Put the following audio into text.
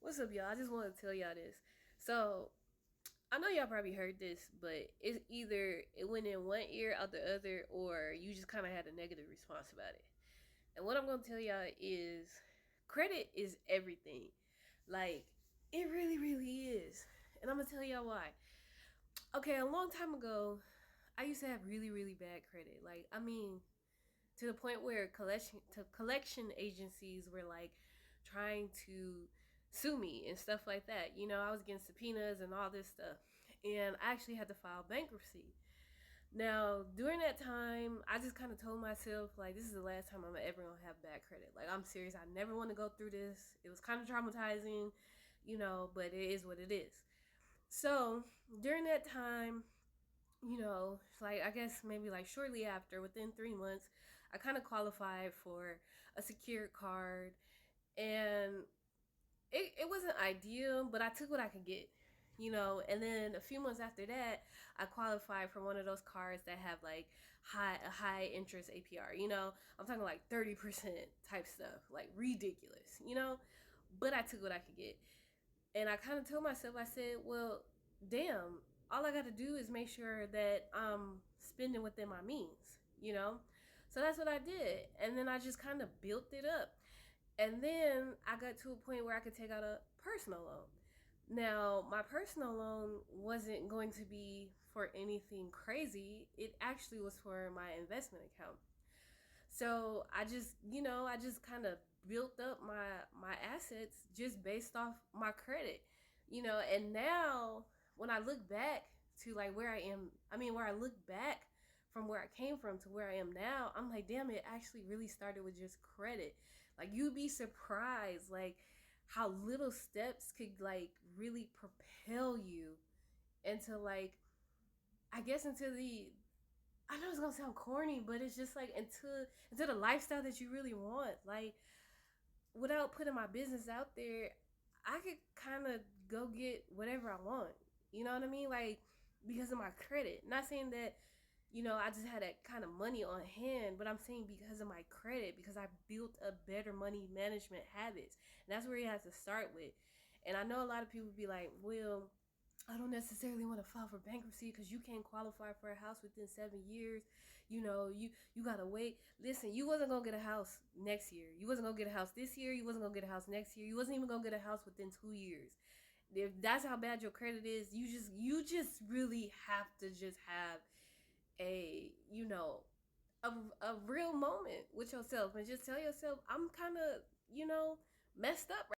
What's up, y'all? I just want to tell y'all this. So, I know y'all probably heard this, but it's either it went in one ear out the other, or you just kind of had a negative response about it. And what I'm going to tell y'all is credit is everything. Like, it really, really is. And I'm going to tell y'all why. Okay, a long time ago, I used to have really, really bad credit. Like, I mean, to the point where collection agencies were like trying to sue me and stuff like that. You know, I was getting subpoenas and all this stuff, and I actually had to file bankruptcy. Now, during that time, I just kind of told myself, like, this is the last time I'm ever gonna have bad credit. Like, I'm serious. I never want to go through this. It was kind of traumatizing, but it is what it is. So, during that time, like I guess maybe like shortly after, within 3 months, I kind of qualified for a secured card, and it wasn't ideal, but I took what I could get. And then a few months after that, I qualified for one of those cards that have like high interest APR. I'm talking like 30% type stuff, like ridiculous. But I took what I could get, and I kind of told myself, I said, well, damn, all I got to do is make sure that I'm spending within my means. So that's what I did. And then I just kind of built it up. And then I got to a point where I could take out a personal loan. Now, my personal loan wasn't going to be for anything crazy. It actually was for my investment account. So I just kind of built up my assets just based off my credit. And now when I look back to like where I am, where I look back from where I came from to where I am now, I'm like, damn, it actually really started with just credit. Like, you'd be surprised, like, how little steps could like really propel you into, like, I guess into the, I know it's gonna sound corny, but it's just like into the lifestyle that you really want. Like, without putting my business out there, I could kind of go get whatever I want. You know what I mean? Like, because of my credit. Not saying that I just had that kind of money on hand, but I'm saying because of my credit, because I built a better money management habits, and that's where you have to start with. And I know a lot of people be like, well, I don't necessarily want to file for bankruptcy because you can't qualify for a house within 7 years. You gotta wait. Listen, you wasn't gonna get a house next year. You wasn't gonna get a house this year. You wasn't gonna get a house next year. You wasn't even gonna get a house within 2 years. If that's how bad your credit is, you just really have to just have a a real moment with yourself and just tell yourself, I'm kind of messed up